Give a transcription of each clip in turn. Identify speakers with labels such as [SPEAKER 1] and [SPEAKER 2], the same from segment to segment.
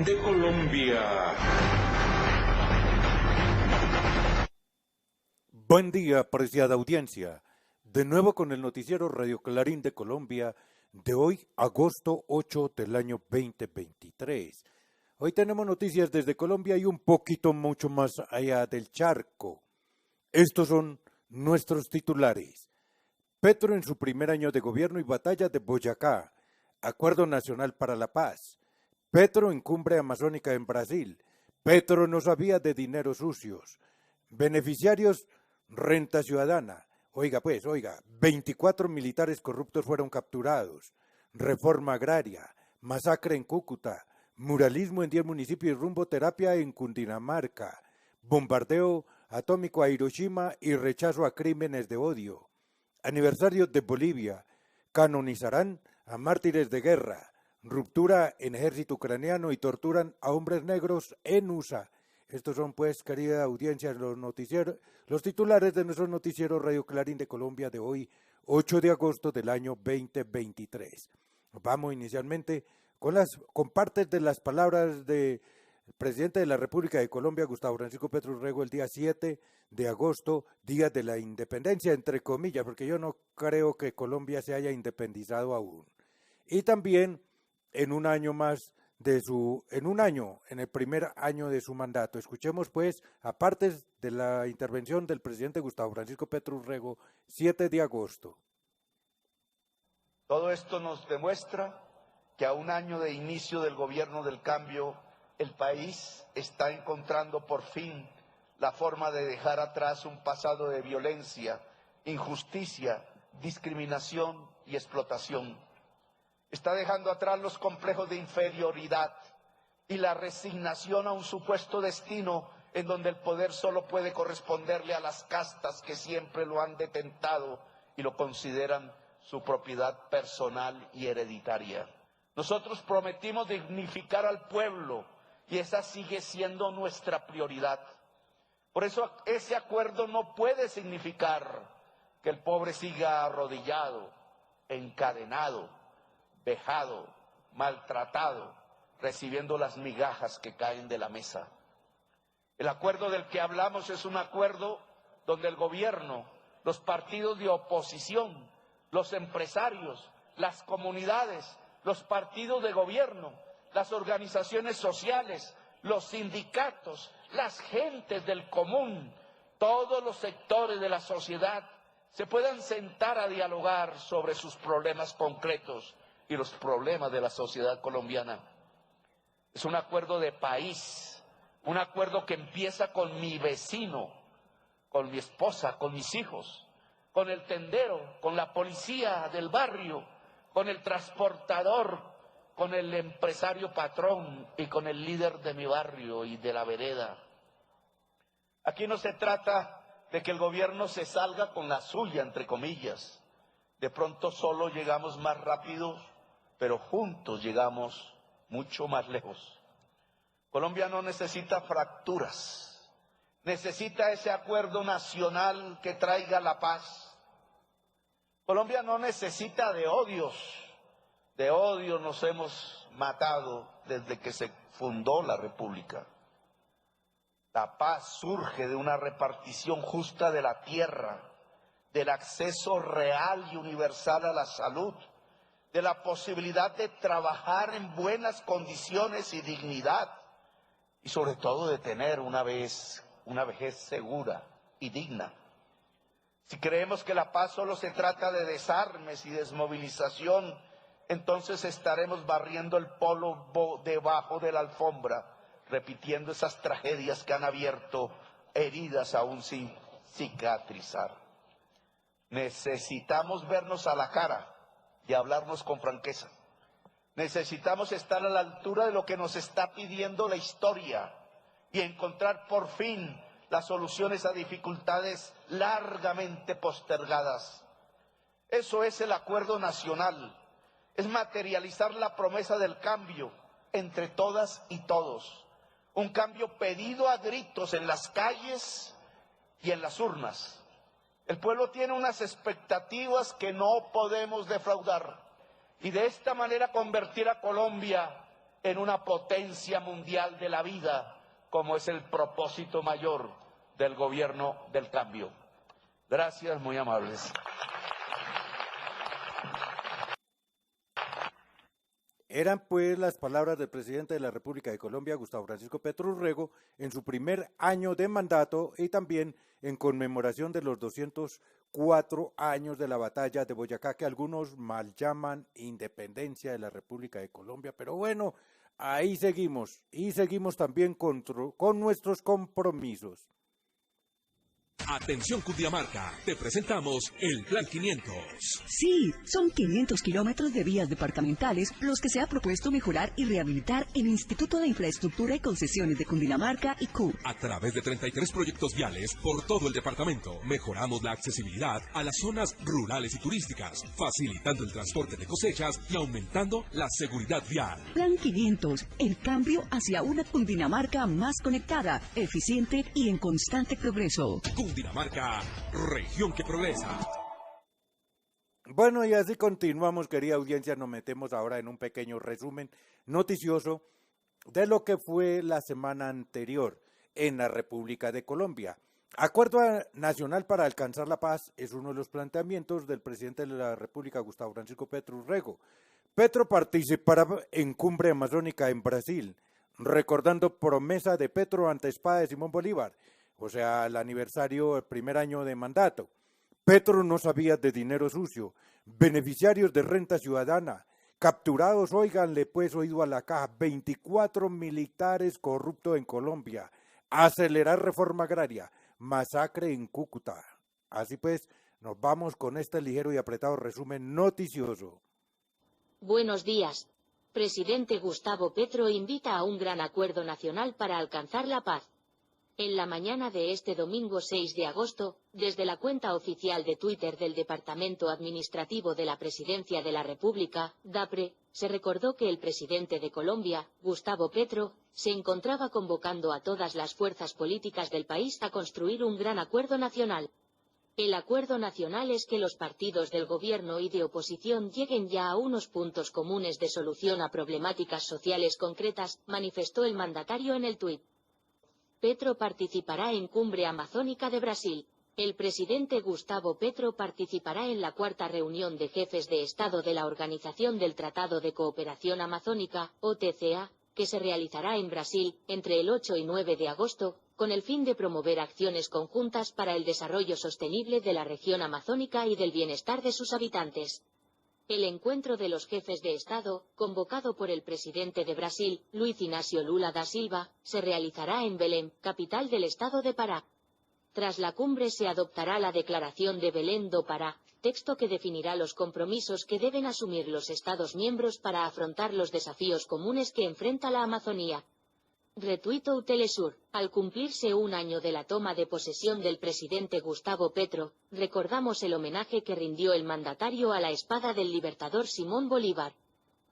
[SPEAKER 1] de Colombia.
[SPEAKER 2] Buen día, apreciada audiencia. De nuevo con el noticiero Radio Clarín de Colombia de hoy, agosto 8 del año 2023. Hoy tenemos noticias desde Colombia y un poquito mucho más allá del charco. Estos son nuestros titulares. Petro en su primer año de gobierno y batalla de Boyacá. Acuerdo Nacional para la Paz. Petro en cumbre amazónica en Brasil. Petro no sabía de dineros sucios. Beneficiarios, renta ciudadana. Oiga, 24 militares corruptos fueron capturados. Reforma agraria, masacre en Cúcuta, muralismo en 10 municipios y rumbo terapia en Cundinamarca. Bombardeo atómico a Hiroshima y rechazo a crímenes de odio. Aniversario de Bolivia. Canonizarán a mártires de guerra. Ruptura en ejército ucraniano y torturan a hombres negros en USA. Estos son, pues, querida audiencia, los titulares de nuestro noticiero Radio Clarín de Colombia de hoy, 8 de agosto del año 2023. Vamos inicialmente con partes de las palabras del presidente de la República de Colombia, Gustavo Francisco Petro Urrego, el día 7 de agosto, día de la independencia, entre comillas, porque yo no creo que Colombia se haya independizado aún. Y también en un año más en el primer año de su mandato. Escuchemos, pues, aparte de la intervención del presidente Gustavo Francisco Petro Urrego, 7 de agosto.
[SPEAKER 3] Todo esto nos demuestra que a un año de inicio del gobierno del cambio, el país está encontrando por fin la forma de dejar atrás un pasado de violencia, injusticia, discriminación y explotación. Está dejando atrás los complejos de inferioridad y la resignación a un supuesto destino en donde el poder solo puede corresponderle a las castas que siempre lo han detentado y lo consideran su propiedad personal y hereditaria. Nosotros prometimos dignificar al pueblo y esa sigue siendo nuestra prioridad. Por eso ese acuerdo no puede significar que el pobre siga arrodillado, encadenado, vejado, maltratado, recibiendo las migajas que caen de la mesa. El acuerdo del que hablamos es un acuerdo donde el gobierno, los partidos de oposición, los empresarios, las comunidades, los partidos de gobierno, las organizaciones sociales, los sindicatos, las gentes del común, todos los sectores de la sociedad se puedan sentar a dialogar sobre sus problemas concretos y los problemas de la sociedad colombiana. Es un acuerdo de país, un acuerdo que empieza con mi vecino, con mi esposa, con mis hijos, con el tendero, con la policía del barrio, con el transportador, con el empresario patrón y con el líder de mi barrio y de la vereda. Aquí no se trata de que el gobierno se salga con la suya, entre comillas. De pronto solo llegamos más rápido, pero juntos llegamos mucho más lejos. Colombia no necesita fracturas, necesita ese acuerdo nacional que traiga la paz. Colombia no necesita de odios nos hemos matado desde que se fundó la República. La paz surge de una repartición justa de la tierra, del acceso real y universal a la salud, de la posibilidad de trabajar en buenas condiciones y dignidad, y sobre todo de tener una vejez segura y digna. Si creemos que la paz solo se trata de desarmes y desmovilización, entonces estaremos barriendo el polvo debajo de la alfombra, repitiendo esas tragedias que han abierto heridas aún sin cicatrizar. Necesitamos vernos a la cara y hablarnos con franqueza. Necesitamos estar a la altura de lo que nos está pidiendo la historia y encontrar por fin las soluciones a dificultades largamente postergadas. Eso es el acuerdo nacional, es materializar la promesa del cambio entre todas y todos. Un cambio pedido a gritos en las calles y en las urnas. El pueblo tiene unas expectativas que no podemos defraudar y de esta manera convertir a Colombia en una potencia mundial de la vida, como es el propósito mayor del gobierno del cambio. Gracias, muy amables.
[SPEAKER 2] Eran pues las palabras del presidente de la República de Colombia, Gustavo Francisco Petro Urrego, en su primer año de mandato y también en conmemoración de los 204 años de la batalla de Boyacá, que algunos mal llaman independencia de la República de Colombia, pero bueno, ahí seguimos y seguimos también con nuestros compromisos.
[SPEAKER 1] Atención Cundinamarca, te presentamos el Plan 500.
[SPEAKER 4] Sí, son 500 kilómetros de vías departamentales los que se ha propuesto mejorar y rehabilitar el Instituto de Infraestructura y Concesiones de Cundinamarca, ICU.
[SPEAKER 1] A través de 33 proyectos viales por todo el departamento, mejoramos la accesibilidad a las zonas rurales y turísticas, facilitando el transporte de cosechas y aumentando la seguridad vial.
[SPEAKER 4] Plan 500, el cambio hacia una Cundinamarca más conectada, eficiente y en constante progreso.
[SPEAKER 1] Cundinamarca, región que progresa.
[SPEAKER 2] Bueno, y así continuamos, querida audiencia, nos metemos ahora en un pequeño resumen noticioso de lo que fue la semana anterior en la República de Colombia. Acuerdo nacional para alcanzar la paz es uno de los planteamientos del presidente de la República, Gustavo Francisco Petro Urrego. Petro participará en cumbre amazónica en Brasil, recordando promesa de Petro ante espada de Simón Bolívar, o sea, el aniversario, el primer año de mandato. Petro no sabía de dinero sucio, beneficiarios de renta ciudadana, capturados, óiganle pues oído a la caja, 24 militares corruptos en Colombia, acelerar reforma agraria, masacre en Cúcuta. Así pues, nos vamos con este ligero y apretado resumen noticioso.
[SPEAKER 5] Buenos días. Presidente Gustavo Petro invita a un gran acuerdo nacional para alcanzar la paz. En la mañana de este domingo 6 de agosto, desde la cuenta oficial de Twitter del Departamento Administrativo de la Presidencia de la República, DAPRE, se recordó que el presidente de Colombia, Gustavo Petro, se encontraba convocando a todas las fuerzas políticas del país a construir un gran acuerdo nacional. El acuerdo nacional es que los partidos del gobierno y de oposición lleguen ya a unos puntos comunes de solución a problemáticas sociales concretas, manifestó el mandatario en el tuit. Petro participará en Cumbre Amazónica de Brasil. El presidente Gustavo Petro participará en la cuarta reunión de jefes de Estado de la Organización del Tratado de Cooperación Amazónica, OTCA, que se realizará en Brasil, entre el 8 y 9 de agosto, con el fin de promover acciones conjuntas para el desarrollo sostenible de la región amazónica y del bienestar de sus habitantes. El encuentro de los jefes de Estado, convocado por el presidente de Brasil, Luiz Inácio Lula da Silva, se realizará en Belém, capital del estado de Pará. Tras la cumbre se adoptará la Declaración de Belém do Pará, texto que definirá los compromisos que deben asumir los Estados miembros para afrontar los desafíos comunes que enfrenta la Amazonía. Retuito Telesur. Al cumplirse un año de la toma de posesión del presidente Gustavo Petro, recordamos el homenaje que rindió el mandatario a la espada del libertador Simón Bolívar.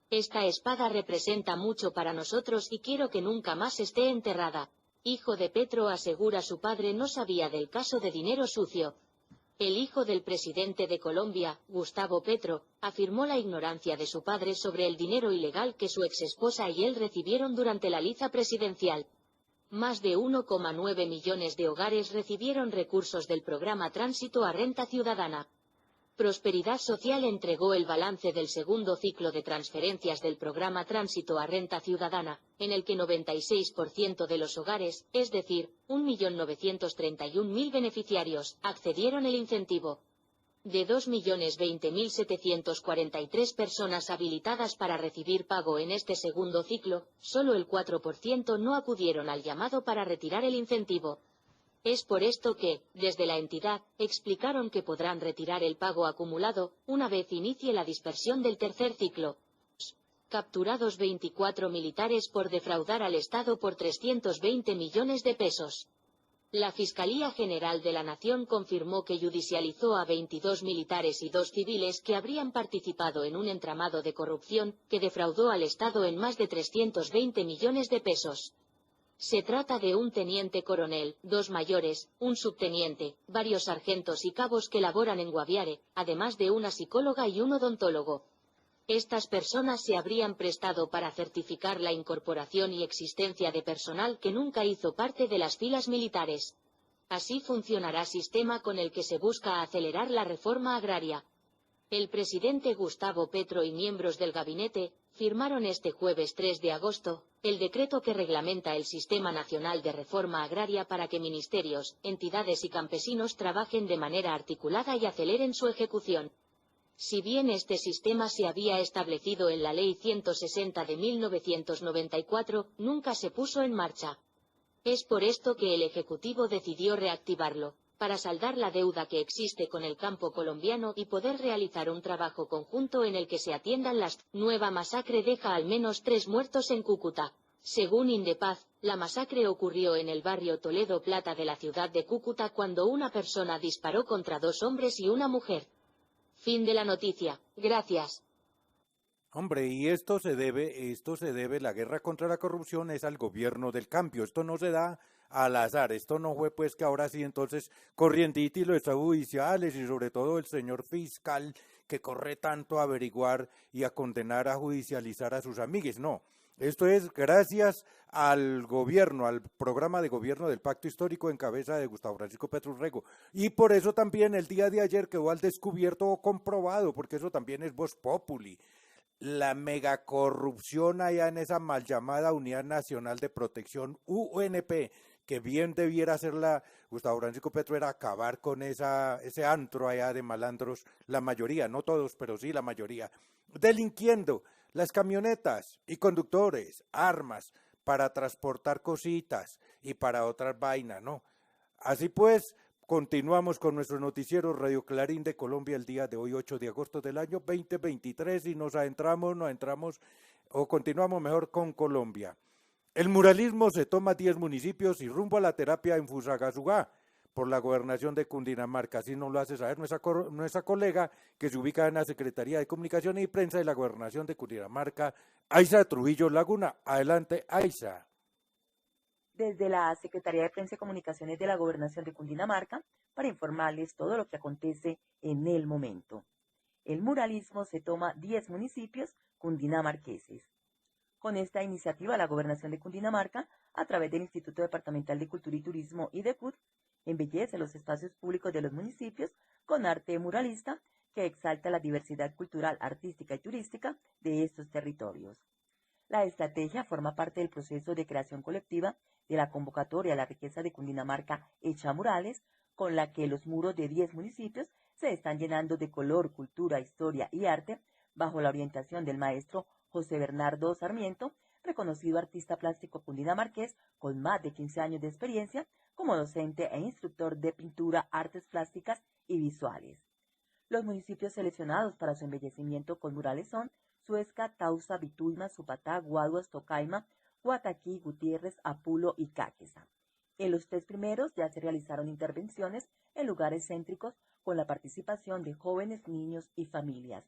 [SPEAKER 5] Esta espada representa mucho para nosotros y quiero que nunca más esté enterrada. Hijo de Petro asegura su padre no sabía del caso de dinero sucio. El hijo del presidente de Colombia, Gustavo Petro, afirmó la ignorancia de su padre sobre el dinero ilegal que su exesposa y él recibieron durante la liza presidencial. Más de 1,9 millones de hogares recibieron recursos del programa Tránsito a Renta Ciudadana. Prosperidad Social entregó el balance del segundo ciclo de transferencias del programa Tránsito a Renta Ciudadana, en el que 96% de los hogares, es decir, 1.931.000 beneficiarios, accedieron al incentivo. De 2.020.743 personas habilitadas para recibir pago en este segundo ciclo, solo el 4% no acudieron al llamado para retirar el incentivo. Es por esto que, desde la entidad, explicaron que podrán retirar el pago acumulado, una vez inicie la dispersión del tercer ciclo. Capturados 24 militares por defraudar al Estado por 320 millones de pesos. La Fiscalía General de la Nación confirmó que judicializó a 22 militares y 2 civiles que habrían participado en un entramado de corrupción que defraudó al Estado en más de 320 millones de pesos. Se trata de un teniente coronel, 2 mayores, un subteniente, varios sargentos y cabos que laboran en Guaviare, además de una psicóloga y un odontólogo. Estas personas se habrían prestado para certificar la incorporación y existencia de personal que nunca hizo parte de las filas militares. Así funcionará sistema con el que se busca acelerar la reforma agraria. El presidente Gustavo Petro y miembros del gabinete firmaron este jueves 3 de agosto el decreto que reglamenta el Sistema Nacional de Reforma Agraria para que ministerios, entidades y campesinos trabajen de manera articulada y aceleren su ejecución. Si bien este sistema se había establecido en la Ley 160 de 1994, nunca se puso en marcha. Es por esto que el Ejecutivo decidió reactivarlo, para saldar la deuda que existe con el campo colombiano y poder realizar un trabajo conjunto en el que se atiendan las. Nueva masacre deja al menos 3 muertos en Cúcuta. Según Indepaz, la masacre ocurrió en el barrio Toledo Plata de la ciudad de Cúcuta cuando una persona disparó contra 2 hombres y una mujer. Fin de la noticia. Gracias.
[SPEAKER 2] Hombre, y esto se debe, la guerra contra la corrupción es al gobierno del cambio, esto no se da al azar, esto no fue pues que ahora sí entonces corrientito y los extrajudiciales y sobre todo el señor fiscal que corre tanto a averiguar y a condenar, a judicializar a sus amigues, no. Esto es gracias al gobierno, al programa de gobierno del Pacto Histórico en cabeza de Gustavo Francisco Petro Rego. Y por eso también el día de ayer quedó al descubierto o comprobado, porque eso también es vox populi, la megacorrupción allá en esa mal llamada Unidad Nacional de Protección, UNP, que bien debiera hacerla Gustavo Francisco Petro, era acabar con ese antro allá de malandros, la mayoría, no todos, pero sí la mayoría, delinquiendo las camionetas y conductores, armas, para transportar cositas y para otras vainas, ¿no? Así pues, continuamos con nuestro noticiero Radio Clarín de Colombia el día de hoy, 8 de agosto del año 2023, y continuamos mejor con Colombia. El muralismo se toma 10 municipios y rumbo a la terapia en Fusagasugá por la gobernación de Cundinamarca. Así nos lo hace saber nuestra colega que se ubica en la Secretaría de Comunicación y Prensa de la gobernación de Cundinamarca, Aiza Trujillo Laguna. Adelante, Aiza.
[SPEAKER 6] Desde la Secretaría de Prensa y Comunicaciones de la Gobernación de Cundinamarca para informarles todo lo que acontece en el momento. El muralismo se toma 10 municipios cundinamarqueses. Con esta iniciativa, la Gobernación de Cundinamarca, a través del Instituto Departamental de Cultura y Turismo IDECUT, embellece los espacios públicos de los municipios con arte muralista que exalta la diversidad cultural, artística y turística de estos territorios. La estrategia forma parte del proceso de creación colectiva de la convocatoria a la riqueza de Cundinamarca hecha murales, con la que los muros de 10 municipios se están llenando de color, cultura, historia y arte, bajo la orientación del maestro José Bernardo Sarmiento, reconocido artista plástico cundinamarqués con más de 15 años de experiencia como docente e instructor de pintura, artes plásticas y visuales. Los municipios seleccionados para su embellecimiento con murales son Suezca, Tausa, Vituima, Supatá, Guaduas, Tocaima, Guataquí, Gutiérrez, Apulo y Cáqueza. En los 3 primeros ya se realizaron intervenciones en lugares céntricos con la participación de jóvenes, niños y familias.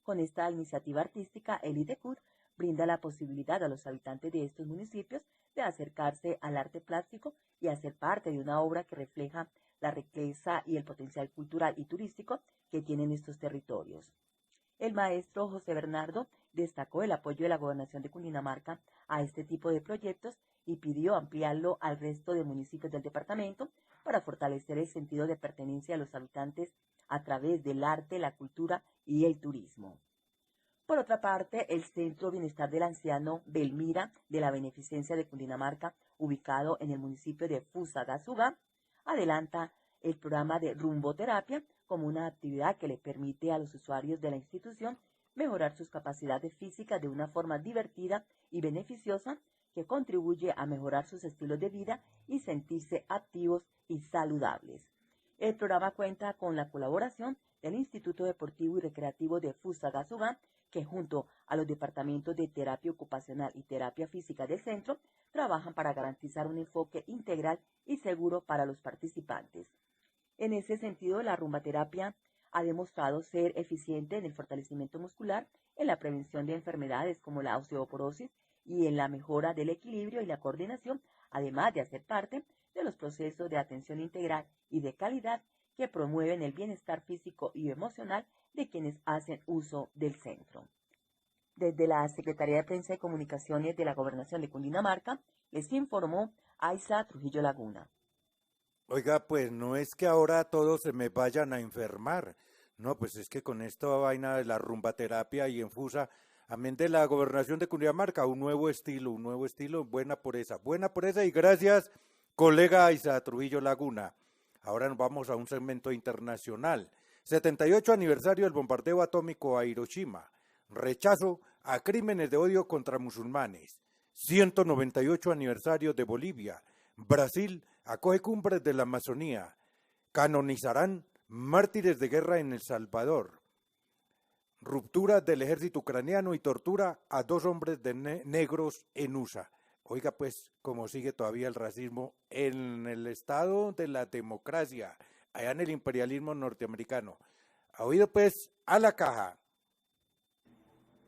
[SPEAKER 6] Con esta iniciativa artística, el IDECUT brinda la posibilidad a los habitantes de estos municipios de acercarse al arte plástico y hacer parte de una obra que refleja la riqueza y el potencial cultural y turístico que tienen estos territorios. El maestro José Bernardo destacó el apoyo de la Gobernación de Cundinamarca a este tipo de proyectos y pidió ampliarlo al resto de municipios del departamento para fortalecer el sentido de pertenencia de los habitantes a través del arte, la cultura y el turismo. Por otra parte, el Centro Bienestar del Anciano Belmira de la Beneficencia de Cundinamarca, ubicado en el municipio de Fusagasugá, adelanta el programa de rumboterapia como una actividad que le permite a los usuarios de la institución mejorar sus capacidades físicas de una forma divertida y beneficiosa que contribuye a mejorar sus estilos de vida y sentirse activos y saludables. El programa cuenta con la colaboración del Instituto Deportivo y Recreativo de Fusagasugá, que junto a los departamentos de terapia ocupacional y terapia física del centro, trabajan para garantizar un enfoque integral y seguro para los participantes. En ese sentido, la rumbaterapia ha demostrado ser eficiente en el fortalecimiento muscular, en la prevención de enfermedades como la osteoporosis y en la mejora del equilibrio y la coordinación, además de hacer parte de los procesos de atención integral y de calidad que promueven el bienestar físico y emocional de quienes hacen uso del centro. Desde la Secretaría de Prensa y Comunicaciones de la Gobernación de Cundinamarca, les informó Aiza Trujillo Laguna.
[SPEAKER 2] Oiga, pues no es que ahora todos se me vayan a enfermar. No, pues es que con esta vaina de la rumbaterapia y infusa, amén de la Gobernación de Cundinamarca, un nuevo estilo, buena por esa y gracias, colega Aiza Trujillo Laguna. Ahora nos vamos a un segmento internacional. 78 aniversario del bombardeo atómico a Hiroshima. Rechazo a crímenes de odio contra musulmanes. 198 aniversario de Bolivia. Brasil acoge cumbres de la Amazonía. Canonizarán mártires de guerra en El Salvador. Ruptura del ejército ucraniano y tortura a 2 hombres negros en USA. Oiga, pues, como sigue todavía el racismo en el estado de la democracia, allá en el imperialismo norteamericano. ¿Ha oído, pues, a la caja?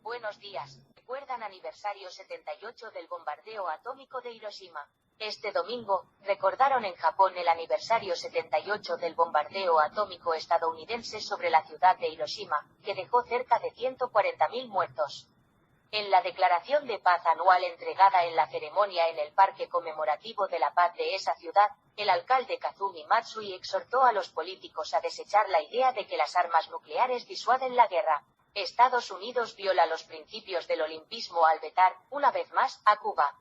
[SPEAKER 5] Buenos días. Recuerdan aniversario 78 del bombardeo atómico de Hiroshima. Este domingo, recordaron en Japón el aniversario 78 del bombardeo atómico estadounidense sobre la ciudad de Hiroshima, que dejó cerca de 140.000 muertos. En la declaración de paz anual entregada en la ceremonia en el Parque Conmemorativo de la Paz de esa ciudad, el alcalde Kazumi Matsui exhortó a los políticos a desechar la idea de que las armas nucleares disuaden la guerra. Estados Unidos viola los principios del olimpismo al vetar, una vez más, a Cuba.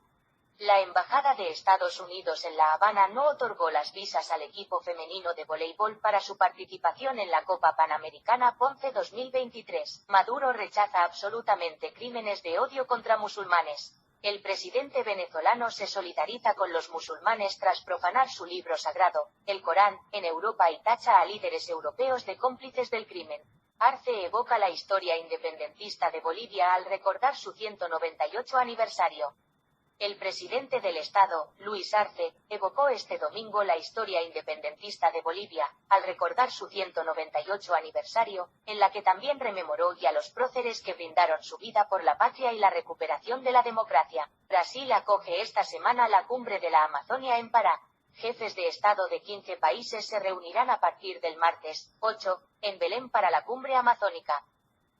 [SPEAKER 5] La Embajada de Estados Unidos en La Habana no otorgó las visas al equipo femenino de voleibol para su participación en la Copa Panamericana Ponce 2023. Maduro rechaza absolutamente crímenes de odio contra musulmanes. El presidente venezolano se solidariza con los musulmanes tras profanar su libro sagrado, el Corán, en Europa y tacha a líderes europeos de cómplices del crimen. Arce evoca la historia independentista de Bolivia al recordar su 198 aniversario. El presidente del Estado, Luis Arce, evocó este domingo la historia independentista de Bolivia, al recordar su 198 aniversario, en la que también rememoró a los próceres que brindaron su vida por la patria y la recuperación de la democracia. Brasil acoge esta semana la cumbre de la Amazonia en Pará. Jefes de Estado de 15 países se reunirán a partir del martes 8, en Belén para la cumbre amazónica.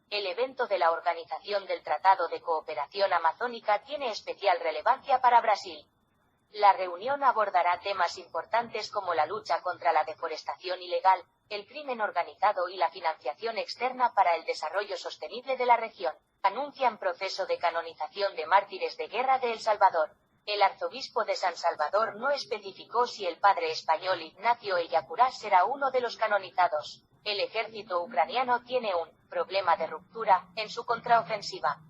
[SPEAKER 5] El evento de la Organización del Tratado de Cooperación Amazónica tiene especial relevancia para Brasil. La reunión abordará temas importantes como la lucha contra la deforestación ilegal, el crimen organizado y la financiación externa para el desarrollo sostenible de la región. Anuncian proceso de canonización de mártires de guerra de El Salvador. El arzobispo de San Salvador no especificó si el padre español Ignacio Ellacuría será uno de los canonizados. El ejército ucraniano tiene un problema de ruptura en su contraofensiva.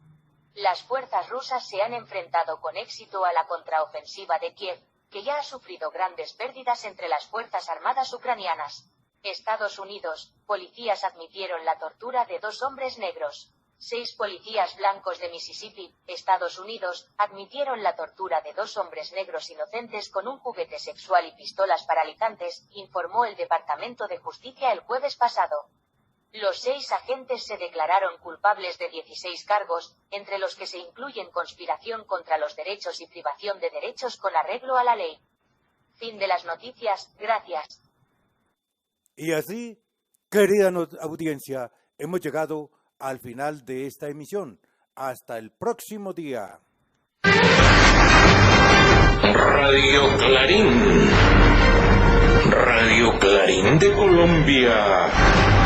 [SPEAKER 5] Las fuerzas rusas se han enfrentado con éxito a la contraofensiva de Kiev, que ya ha sufrido grandes pérdidas entre las fuerzas armadas ucranianas. Estados Unidos, policías admitieron la tortura de 2 hombres negros. 6 policías blancos de Mississippi, Estados Unidos, admitieron la tortura de 2 hombres negros inocentes con un juguete sexual y pistolas paralizantes, informó el Departamento de Justicia el jueves pasado. Los 6 agentes se declararon culpables de 16 cargos, entre los que se incluyen conspiración contra los derechos y privación de derechos con arreglo a la ley. Fin de las noticias, gracias.
[SPEAKER 2] Y así, querida audiencia, hemos llegado al final de esta emisión. Hasta el próximo día.
[SPEAKER 7] Radio Clarín. Radio Clarín de Colombia.